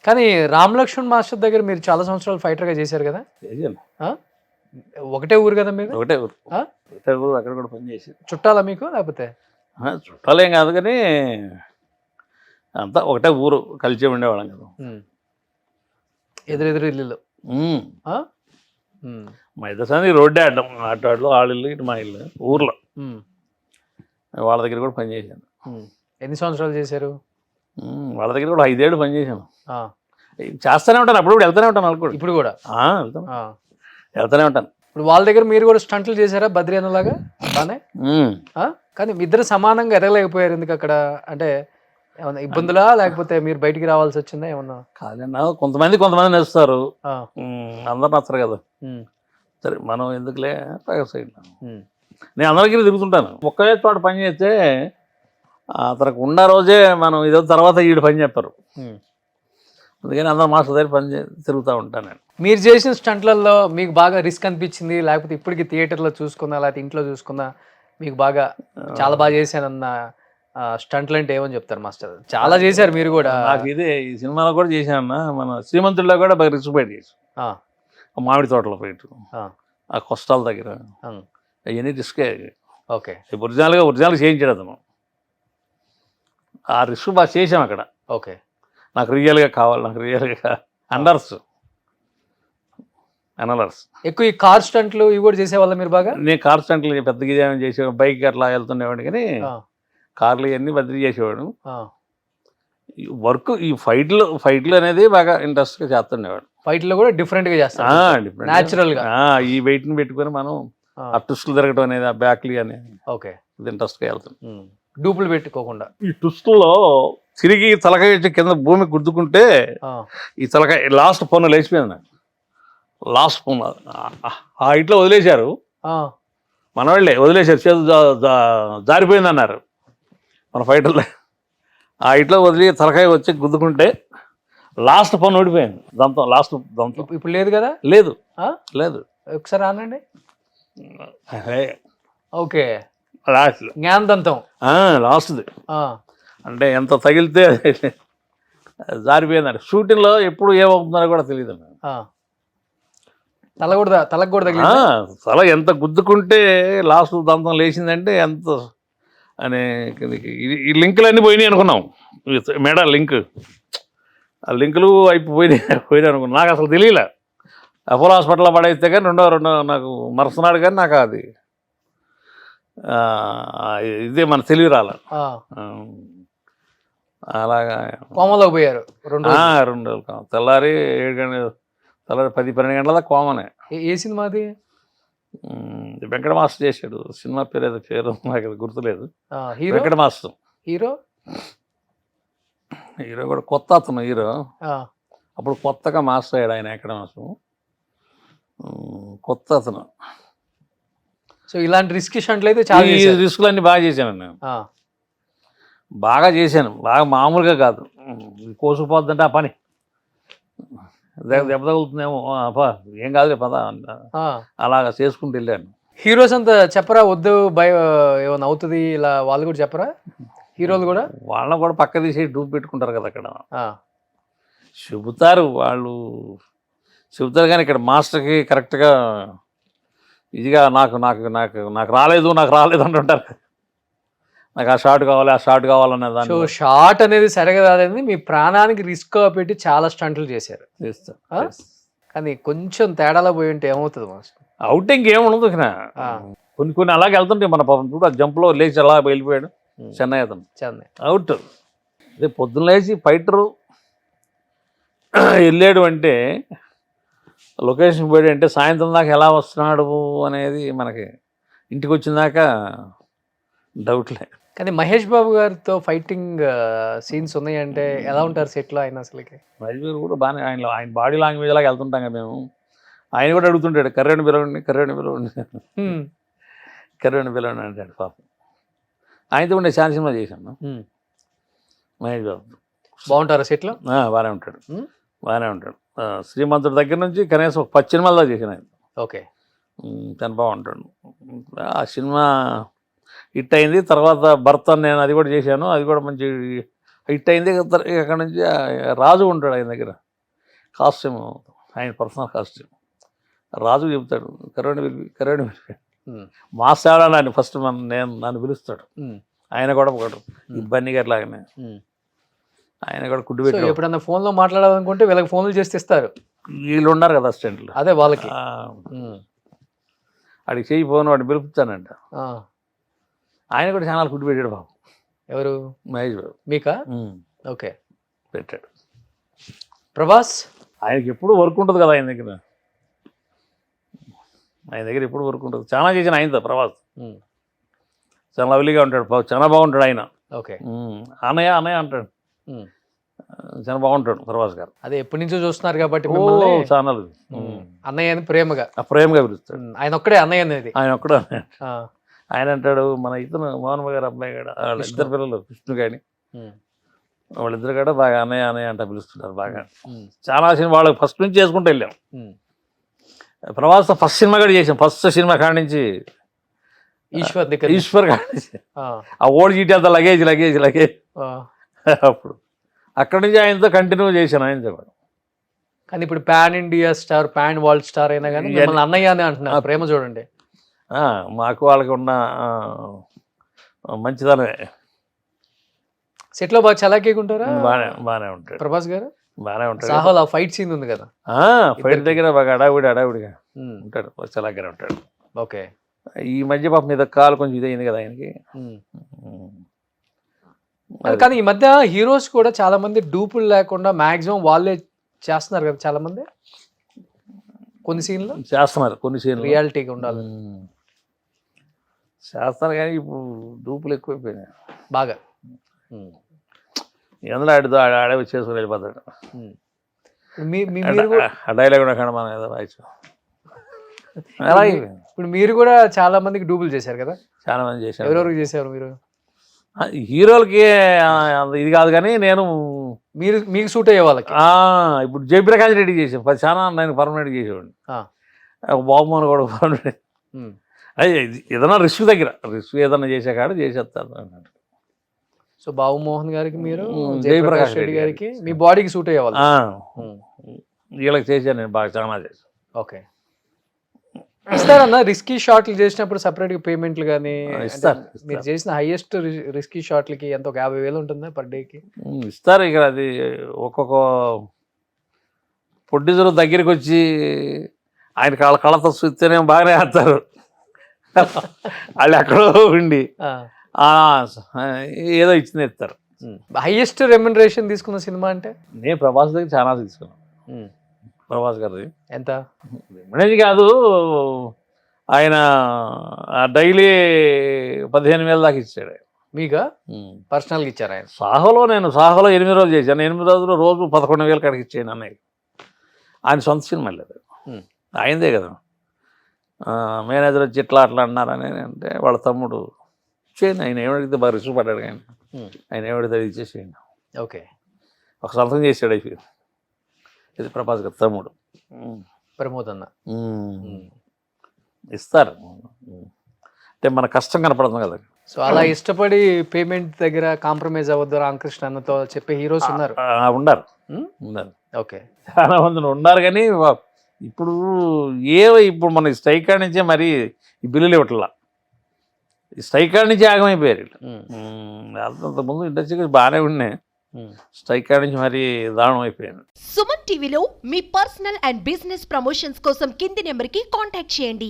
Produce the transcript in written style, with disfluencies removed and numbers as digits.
కానీ రామ్ లక్ష్మణ్ మాస్టర్ దగ్గర మీరు చాలా సంవత్సరాలు ఫైటర్గా చేశారు కదా? చేశాను. ఆ? ఒకటే ఊరు కదా మీరు? ఒకటే ఊరు. ఆ? ఒకటే ఊరు, అక్కడ కూడా పని చేసి. చుట్టాలా మీకు లేకపోతే? చుట్టాలేం కాదు కానీ అంతా ఒకటే ఊరు, కలిసి ఉండేవాళ్ళం కదా. ఎదురెదురు ఇల్లు. మా ఇద్దరు సంది రోడ్డే అడ్డం, ఆటోలో వాళ్ళ ఇల్లు ఇటు మా ఇల్లు ఊర్లో. వాళ్ళ దగ్గర కూడా పని చేశాను. ఎన్ని సంవత్సరాలు చేశారు? వాళ్ళ దగ్గర కూడా 5 ఏళ్ళు పని చేశాను. చేస్తూనే ఉంటాను, అప్పుడు వెళ్తూనే ఉంటాను. వాళ్ళు కూడా ఇప్పుడు కూడా వెళ్తూనే ఉంటాను. ఇప్పుడు వాళ్ళ దగ్గర మీరు కూడా స్టంట్లు చేశారా బద్రీ అన్నలాగా? బానే. కానీ మీ ఇద్దరు సమానంగా ఎదగలేకపోయారు ఎందుకు అక్కడ? అంటే ఏమన్నా ఇబ్బందులా లేకపోతే మీరు బయటికి రావాల్సి వచ్చిందా ఏమన్నా? కాదన్నా, కొంతమంది నచ్చుతారు, అందరు నచ్చరు కదా. సరే మనం ఎందుకులే సైడ్. నేను అందరికీ తిరుగుతుంటాను. ఒకే చోట పని చేస్తే అతనికి ఉన్న రోజే మనం ఇదో తర్వాత ఈడు పని చెప్పారు. అందుకని అందరు మాస్టర్ దగ్గర తిరుగుతూ ఉంటాను నేను. మీరు చేసిన స్టంట్లలో మీకు బాగా రిస్క్ అనిపించింది లేకపోతే ఇప్పటికి థియేటర్లో చూసుకున్నా లేకపోతే ఇంట్లో చూసుకున్నా మీకు బాగా చాలా బాగా చేశానన్న స్టంట్లు అంటే ఏమని చెప్తారు మాస్టర్? చాలా చేశారు మీరు కూడా. నాకు ఇదే ఈ సినిమాలో కూడా చేశానన్నా, మన శ్రీమంతుడిలో కూడా బాగా రిస్క్ బయట చేసి, మామిడి తోటలో పోయిట్టు ఆ కొష్టాల దగ్గర అవన్నీ రిస్కే. ఓకే. ఒరిజినల్గా చేయించాడు అతను. ఆ రిస్క్ బాగా చేసాం అక్కడ. ఓకే. నాకు రియల్గా కావాలి, నాకు రియల్గా అనలర్స్ ఎక్కువ ఈ కార్ స్టంట్లు ఇవి కూడా చేసేవాళ్ళ మీరు బాగా? నేను కార్ స్టంట్లు పెద్దగా చేసే, బైక్ అట్లా వెళ్తుండేవాడు కానీ కార్లు ఇవన్నీ బదిలీ చేసేవాడు. వర్క్ ఈ ఫైట్లు అనేది బాగా ఇంట్రెస్ట్గా చేస్తుండేవాడు. ఫైట్లో కూడా డిఫరెంట్గా చేస్తాడు, న్యాచురల్గా. ఈ వెయిట్ని పెట్టుకొని మనం ఆ ట్విస్టులు తిరగటం అనేది, ఆ బ్యాక్లు అనేది ఓకే ఇంట్రెస్ట్గా వెళ్తాం. డూపులు పెట్టుకోకుండా ఈ ట్విస్టుల్లో తిరిగి తలకాయ కింద భూమి గుద్దుకుంటే ఈ తలకాయ లాస్ట్ పన్ను లేచిపోయింది నాకు. లాస్ట్ పన్ను ఆ ఇట్లా వదిలేశారు, మన వాళ్ళే వదిలేశారు, చేతు జారిపోయింది అన్నారు మన ఫైటర్లో. ఆ ఇట్లా వదిలి తలకాయ వచ్చి గుద్దుకుంటే లాస్ట్ పన్ను ఓడిపోయింది. లాస్ట్ దంతం ఇప్పుడు లేదు కదా? లేదు లేదు. ఒకసారి ఆనండి. ఓకే. లాస్ట్ జ్ఞానదంతం లాస్ట్ది అంటే ఎంత తగిలితే జారిపోయిందండి. షూటింగ్లో ఎప్పుడు ఏమవుతుందో కూడా తెలియదు. తలకు కూడా తల ఎంత గుద్దుకుంటే లాస్ట్ దంతం లేచిందంటే ఎంత అని. ఈ లింకులు అన్నీ పోయినాయి అనుకున్నాం, మేడం లింక్, ఆ లింకులు పోయినాయి అనుకున్నాం. నాకు అసలు తెలియలే. అపోలో హాస్పిటల్లో పడేస్తే కానీ రెండో నాకు మరుసనాడు కానీ నాకు అది ఇదే మన తెలివి రాల. అలాగా కోమలోకి పోయారు 2 రోజులు. తెల్లారి 7 గంటల, తెల్లారి 10-12 గంటల దాకా కోమనే. ఏ సినిమాది? వెంకట మాస్టర్ చేశాడు. సినిమా పేరు నాకు గుర్తులేదు. వెంకట మాస్టర్ హీరో కూడా కొత్త అతను హీరో. అప్పుడు కొత్తగా మాస్టర్ అయ్యాడు ఆయన. వెంకట మాస్టర్ కొత్త అతను. సో ఇలాంటి రిస్క్ షంట్లు అయితే చాలా రిస్కులు అన్నీ బాగా చేశాను నేను. బాగా చేశాను, బాగా మామూలుగా కాదు. కోసుకుపోద్దంటే ఆ పని దెబ్బ తగులుతుందేమో, ఏం కాదులే పద అలాగా చేసుకుంటూ వెళ్ళాను. హీరోస్ అంతా చెప్పరా వద్దు భయం ఏమైనా అవుతుంది ఇలా? వాళ్ళు కూడా చెప్పరా హీరోలు కూడా? వాళ్ళని కూడా పక్క తీసి డూప్ పెట్టుకుంటారు కదా అక్కడ. చెబుతారు చెబుతారు కానీ ఇక్కడ మాస్టర్కి కరెక్ట్గా ఇదిగా నాకు రాలేదు అంటుంటారు. నాకు ఆ షాట్ కావాలనే దాన్ని. సో షాట్ అనేది సరిగా కాదని మీ ప్రాణానికి రిస్క్ పెట్టి చాలా స్టంట్లు చేశారు. కానీ కొంచెం తేడాలో పోయి ఉంటే ఏమవుతుంది మాస్టర్? అవుటింగ్ ఏముండదు. కొన్ని అలాగే వెళ్తుంటే మన పాపం చూడ జంప్లో లేచి అలా వెళ్ళిపోయాడు చెన్నై అవుట్. అదే పొద్దున్న లేచి ఫైటరు వెళ్ళాడు అంటే, లొకేషన్ పోయాడు అంటే సాయంత్రం దాకా ఎలా వస్తున్నాడు అనేది మనకి ఇంటికి వచ్చిందాక డౌట్లే. కానీ మహేష్ బాబు గారితో ఫైటింగ్ సీన్స్ ఉన్నాయంటే ఎలా ఉంటారు సెట్లో ఆయన? అసలుకి మహేష్ బాబు కూడా బాగానే, ఆయన బాడీ లాంగ్వేజ్ లాగా వెళ్తుంటాం కదా మేము. ఆయన కూడా అడుగుతుంటాడు కర్రేణి పిలవండి అంటాడు పాపం. ఆయనతో ఉండే చాలా సినిమా చేశాను మహేష్ బాబు. బాగుంటారా సెట్లో? బాగానే ఉంటాడు. శ్రీమంతుడి దగ్గర నుంచి కనీసం 10 సినిమాల్లో చేశాను ఆయన. ఓకే. తను బాగుంటాడు. ఆ సినిమా హిట్ అయింది. తర్వాత భర్త నేను అది కూడా చేశాను. అది కూడా మంచి హిట్ అయింది అక్కడ నుంచి రాజు ఉంటాడు ఆయన దగ్గర కాస్ట్యూమ్, ఆయన పర్సనల్ కాస్ట్యూమ్. రాజు చెప్తాడు కరోడి పిలిపి మాస్ ఆడాలి అని ఫస్ట్ నన్ను పిలుస్తాడు. ఆయన కూడా ఒకడు ఇబ్బంది గట్లాగానే ఆయన కూడా కుడ్డు పెట్టి ఎప్పుడన్నా ఫోన్లో మాట్లాడాలనుకుంటే వీళ్ళకి ఫోన్లు చేసి ఇస్తారు. వీళ్ళు ఉన్నారు కదా అసిస్టెంట్లు, అదే వాళ్ళకి వాడికి చేయి ఫోన్ వాడిని పిలుపుతానంట. ఆయన కూడా ఛానల్ కుట్టు పెట్టాడు బాబు. ఎవరు? మహేష్ బాబు. మీకా? ఓకే, పెట్టాడు. ప్రభాస్ ఆయనకి ఎప్పుడు వర్క్ ఉంటుంది కదా ఆయన దగ్గర ఎప్పుడు వర్క్ ఉంటుంది. చాలా చేసిన ఆయనతో ప్రభాస్. చాలా లవ్లీగా ఉంటాడు, చాలా బాగుంటాడు ఆయన. ఓకే, అన్నయ్య అంటాడు, చాలా బాగుంటాడు ప్రభాస్ గారు. అదే ఎప్పటి నుంచో చూస్తున్నారు కాబట్టి ఛానల్ అన్నయ్య అని ప్రేమగా పిలుస్తాడు. ఆయన ఒక్కడే అన్నయ్య అనేది. ఆయన ఒక్కడే ఆయన అంటాడు మన ఇతను మోహన్ గారు అబ్బాయి కూడా వాళ్ళ ఇద్దరు పిల్లలు కృష్ణ కానీ వాళ్ళిద్దరు కూడా బాగా అన్నయ్య అంట పిలుస్తుంటారు బాగా. చాలా సినిమా వాళ్ళకి ఫస్ట్ నుంచి చేసుకుంటూ వెళ్ళాం. ప్రభాస్ ఫస్ట్ సినిమా కూడా చేసాం. ఫస్ట్ సినిమా కాడి నుంచి ఈశ్వర్ కాడి నుంచి ఆ ఓల్డ్ జీటీ అంతా లగేజ్ అప్పుడు అక్కడి నుంచి ఆయనతో కంటిన్యూ చేశాను ఆయనతో కూడా. కానీ ఇప్పుడు pan India star, pan world star అయినా కానీ అన్నయ్య అని అంటున్నారు. ప్రేమ చూడండి, మాకు వాళ్ళకి ఉన్న మంచిదనే. సెట్లో బాగా చలాకీకుంటారా? బాగానే ఉంటాడు ప్రభాస్ గారు, బాగానే ఉంటాడు. సాహోల్ ఆ ఫైట్ సీన్ ఉంది కదా, ఫైట్ దగ్గర బాగా అడావిడిగా ఉంటాడు, చలాకీగా ఉంటాడు. ఓకే, ఈ మధ్య పాపం మీద కాలు కొంచెం ఇదైంది కదా ఆయనకి. కానీ ఈ మధ్య హీరోస్ కూడా చాలా మంది డూపులు లేకుండా మాక్సిమం వాళ్ళే చేస్తున్నారు కదా చాలా మంది. కొన్ని సీన్లు చేస్తున్నారు, కొన్ని సీన్లు రియాలిటీగా ఉండాలి చేస్తారు. కానీ ఇప్పుడు డూపులు ఎక్కువైపోయినాయి బాగా. ఎందులో ఆడే వచ్చేసుకుని వెళ్ళిపోతాడు. ఆ డైలాగ్ కూడా కనమా ఏదో రాయచ్చు. ఇప్పుడు మీరు కూడా చాలా మందికి డూబుల్ చేశారు కదా? చాలా మంది చేశారు. ఎవరెవరికి చేశారు మీరు? హీరోలకి ఇది కాదు కానీ నేను మీకు సూట్ అయ్యే వాళ్ళకి. ఇప్పుడు జయప్రకాష్ రెడ్డి చేసాను, చాలా నేను పర్మనెంట్ చేసేవాడిని. బాబుమోహన్ కూడా పర్మనెంట్. ఏదైనా రిస్క్ ఏదైనా చేసే కాడ చేసేస్తాను అన్నట్టు. సో బాబుమోహన్ గారికి మీరు, జయప్రకాష్ రెడ్డి గారికి మీ బాడీకి సూట్ అయ్యే వాళ్ళు. వీళ్ళకి చేశాను నేను బాగా, చాలా చేశాను. ఓకే, ఇస్తారన్నా రిస్కీ షాట్లు చేసినప్పుడు సపరేట్గా పేమెంట్లు కానీ? మీరు చేసిన హైయెస్ట్ రిస్కీ షాట్లకి ఎంత, ఒక 50,000 ఉంటుందా పర్ డేకి? ఇస్తారు. ఇక్కడ అది ఒక్కొక్క ప్రొడ్యూసర్ దగ్గరికి వచ్చి ఆయన కళతో చూస్తేనే బాగానే ఆడతారు. వాళ్ళు ఎక్కడో ఉండి ఏదో ఇచ్చింది ఇస్తారు. హైయెస్ట్ రెమ్యునరేషన్ తీసుకున్న సినిమా అంటే? నేను ప్రభాస్ దగ్గర చాలా తీసుకున్నాను. ప్రభాస్ గారిది ఎంత రెమ్యునరేషన్ కాదు, ఆయన డైలీ 15,000 దాకా ఇచ్చాడు. మీకా పర్సనల్గా ఇచ్చారు ఆయన? నేను సాహోలో 8 రోజులు చేశాను. 8 రోజులు రోజు 11,000 కాడికి ఇచ్చాను అన్నయ్య. ఆయన సొంత సినిమా లేదు, ఆయనదే కదా. మేనేజర్ వచ్చి ఇట్లా అట్లా అన్నారని అంటే వాళ్ళ తమ్ముడు చేయండి, ఆయన ఏమడిగితే బాగా రిస్క్ పడ్డాడు కానీ ఆయన ఏమడితే అది ఇచ్చేసేయండి. ఓకే, ఒక సంతకం చేసాడు అయిపోయి. ఇది ప్రభాస్ గారు తమ్ముడు ప్రమోద్ అన్న. ఇస్తారు అంటే మన కష్టం కనపడుతుంది కదా. సో అలా ఇష్టపడి పేమెంట్ దగ్గర కాంప్రమైజ్ అవ్వద్దు రామకృష్ణ అన్నతో చెప్పే హీరోస్ ఉన్నారు? ఉన్నారు. ఓకే, చాలా మంది ఉన్నారు. కానీ ఇప్పుడు ఇప్పుడు మన స్ట్రైక్ కాడి నుంచే మరి ఈ బిల్లులు ఇవ్వట్లా, ఈ స్ట్రైక్ కాడి నుంచి ఆగమైపోయారు. అంతకుముందు ఇండస్ట్రీ బాగానే ఉన్నాయి, స్ట్రైక్ కాడి నుంచి మరి దారుణం అయిపోయాను. సుమన్ టీవీలో మీ పర్సనల్ అండ్ బిజినెస్ ప్రమోషన్స్ కోసం కింది నెంబర్కి కాంటాక్ట్ చేయండి.